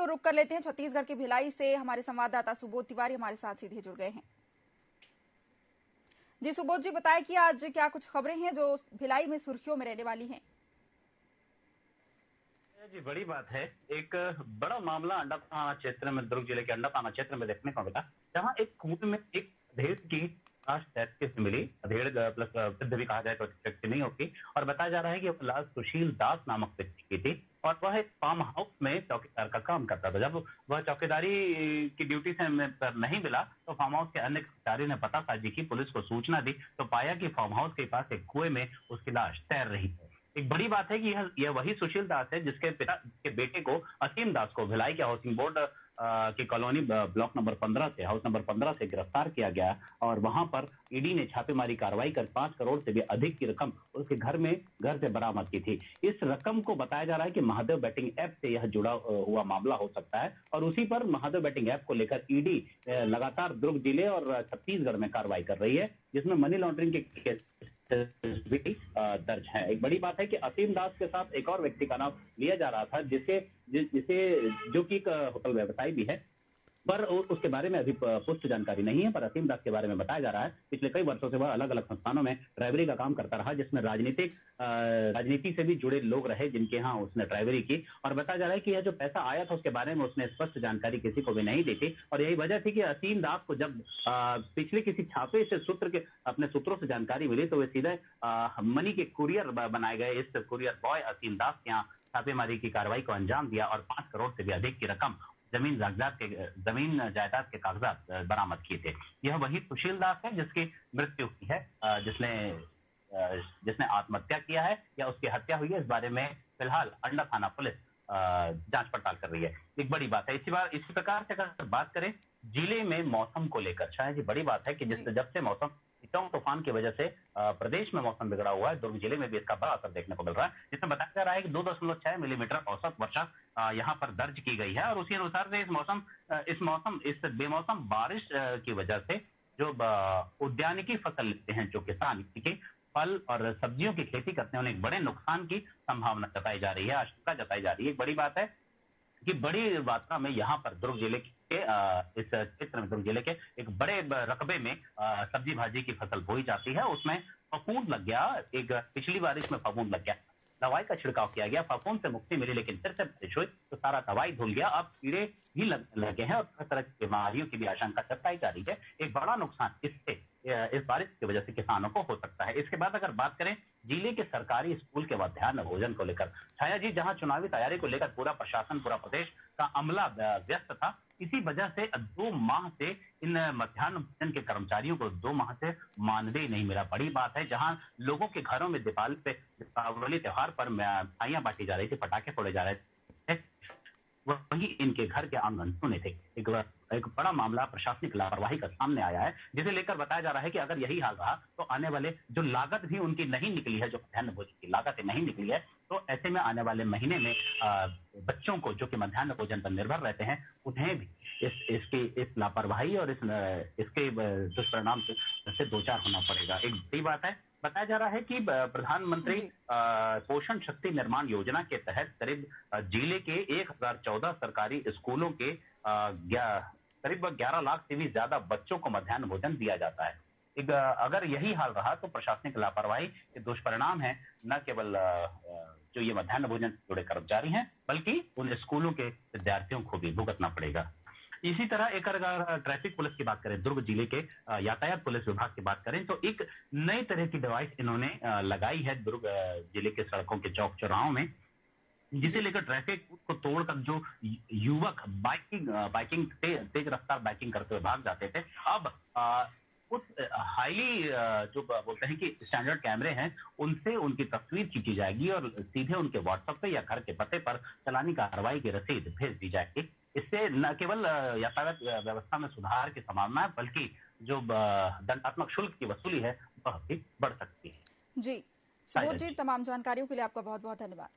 ओर रुक कर लेते हैं। छत्तीसगढ़ के भिलाई से हमारे संवाददाता सुबोध तिवारी हमारे साथ सीधे जुड़ गए हैं। जी सुबोध जी, बताएं कि आज क्या कुछ खबरें हैं जो भिलाई में सुर्खियों में रहने वाली हैं। जी बड़ी बात है। एक बड़ा मामला अंडा थाना क्षेत्र में, दुर्ग जिले के अंडा थाना क्षेत्र में देखने को मिला, जहां एक कुएं में एक अधेड़ की लाश तैरते से मिली। अधेड़ प्लस वृद्ध भी कहा जाए तो व्यक्ति नहीं होती। और बताया जा रहा है कि वह लाश सुशील दास नामक व्यक्ति की थी और वह एक फार्म हाउस में चौकीदार का काम करता था। जब वह चौकीदारी की ड्यूटी से पर नहीं मिला तो फार्म हाउस के अन्य कर्मचारियों ने पतासाजी की, पुलिस को सूचना दी तो पाया कि फार्म हाउस के पास एक कुएं में उसकी लाश तैर रही है। एक बड़ी बात है कि यह वही सुशील दास है जिसके पिता के बेटे को, असीम दास को, भिलाई के हाउसिंग बोर्ड की कॉलोनी ब्लॉक नंबर 15 से, हाउस नंबर 15 से गिरफ्तार किया गया और वहां पर ईडी ने छापेमारी कार्रवाई कर 5 करोड़ से भी अधिक की रकम उसके घर से बरामद की थी। इस रकम को बताया जा रहा है कि महादेव बैटिंग ऐप से यह जुड़ा हुआ मामला हो सकता है और उसी पर महादेव बैटिंग ऐप को लेकर ईडी लगातार दुर्ग जिले और छत्तीसगढ़ में कार्रवाई कर रही है, जिसमें मनी लॉन्ड्रिंग के दर्ज है। एक बड़ी बात है कि असीम दास के साथ एक और व्यक्ति का नाम लिया जा रहा था, जो कि एक होटल व्यवसायी भी है, पर उसके बारे में अभी पुष्ट जानकारी नहीं है। पर असीम दास के बारे में बताया जा रहा है पिछले कई वर्षों से वह अलग अलग संस्थानों में ड्राइवरी का काम करता रहा, जिसमें राजनीति से भी जुड़े लोग रहे जिनके यहाँ उसने ड्राइवरी की। और बताया जा रहा है कि यह जो पैसा आया था उसके बारे में उसने स्पष्ट जानकारी किसी को भी नहीं दी थी और यही वजह थी कि असीम दास को जब पिछले किसी छापे से अपने सूत्रों से जानकारी मिली तो वे सीधे मनी के कुरियर बनाए गए। इस कुरियर बॉय असीम दास के यहाँ छापेमारी की कार्रवाई को अंजाम दिया और 5 करोड़ से भी अधिक की रकम जमीन जायदाद के कागजात बरामद किए थे। यह वही सुशील दास है जिसकी मृत्यु हुई है, जिसने आत्महत्या किया है या उसकी हत्या हुई है, इस बारे में फिलहाल अंडा थाना पुलिस जांच पड़ताल कर रही है। एक बड़ी बात है। इसी प्रकार से अगर बात करें जिले में मौसम को लेकर, शायद ये बड़ी बात है कि जब से मौसम तितौं तूफान की वजह से प्रदेश में मौसम बिगड़ा हुआ है, दुर्ग जिले में भी इसका बड़ा असर देखने को मिल रहा है, जिसमें बताया जा रहा है कि 2.6 मिलीमीटर औसत वर्षा यहाँ पर दर्ज की गई है। और उसी अनुसार से इस बेमौसम बारिश की वजह से जो उद्यानिकी फसल लेते हैं, जो किसान की फल और सब्जियों की खेती करते हैं, उन्हें एक बड़े नुकसान की संभावना जताई जा रही है, आशंका जताई जा रही है। एक बड़ी बात है कि बड़ी मात्रा में यहाँ पर दुर्ग जिले के इस क्षेत्र में, दुर्ग जिले के एक बड़े रकबे में सब्जी भाजी की फसल बोई जाती है। उसमें फफूंद लग गया, एक पिछली बारिश में फफूंद लग गया, दवाई का छिड़काव किया गया, फफूंद से मुक्ति मिली, लेकिन फिर से बारिश हुई तो सारा दवाई धुल गया। अब कीड़े भी लगे हैं और तरह तरह की बीमारियों की भी आशंका जताई जा रही है। एक बड़ा नुकसान इस बारिश की वजह से किसानों को हो सकता है। इसके बाद अगर बात करें जिले के सरकारी स्कूल के मध्याह्न भोजन को लेकर, छाया जी, जहां चुनावी तैयारी को लेकर पूरा प्रशासन, पूरा प्रदेश का अमला व्यस्त था, इसी वजह से 2 माह से इन मध्याह्न भोजन के कर्मचारियों को 2 माह से मानदेय नहीं मिला। बड़ी बात है। जहां लोगों के घरों में दीपावली त्योहार पर मिठाइयां बांटी जा रही थी, पटाखे फोड़े जा रहे थे, वही इनके घर के आंगन सुने थे। एक बड़ा मामला प्रशासनिक लापरवाही का सामने आया है, जिसे लेकर बताया जा रहा है कि अगर यही हाल रहा तो आने वाले जो लागत भी उनकी नहीं निकली है, जो मध्याह्न भोजन की लागत नहीं निकली है, तो ऐसे में आने वाले महीने में बच्चों को जो कि मध्याह्न भोजन पर निर्भर रहते हैं, उन्हें भी इस लापरवाही और इसके दुष्परिणाम से दो चार होना पड़ेगा। एक बड़ी बात है। बताया जा रहा है कि प्रधानमंत्री पोषण शक्ति निर्माण योजना के तहत करीब जिले के 1014 सरकारी स्कूलों के करीब 11 लाख से भी ज्यादा बच्चों को मध्याह्न भोजन दिया जाता है। अगर यही हाल रहा तो प्रशासनिक लापरवाही के दुष्परिणाम है, न केवल जो ये मध्याह्न भोजन से जुड़े कर्मचारी हैं, बल्कि उन स्कूलों के विद्यार्थियों को भी भुगतना पड़ेगा। इसी तरह एक अगर ट्रैफिक पुलिस की बात करें, दुर्ग जिले के यातायात पुलिस विभाग की बात करें, तो एक नई तरह की डिवाइस इन्होंने लगाई है दुर्ग जिले के सड़कों के चौक चौराहों में, जिसे लेकर ट्रैफिक को तोड़कर जो युवक बाइकिंग तेज रफ्तार बाइकिंग करते हुए भाग जाते थे, अब उस हाईली जो बोलते हैं कि स्टैंडर्ड कैमरे हैं, उनसे उनकी तस्वीर खींची जाएगी और सीधे उनके व्हाट्सएप पे या घर के पते पर चालानी कार्रवाई की रसीद भेज दी जाएगी। इससे न केवल यातायात व्यवस्था में सुधार की संभावना है, बल्कि जो दंडात्मक शुल्क की वसूली है वह भी बढ़ सकती है। जी सुबोध जी, तमाम जानकारियों के लिए आपका बहुत बहुत धन्यवाद।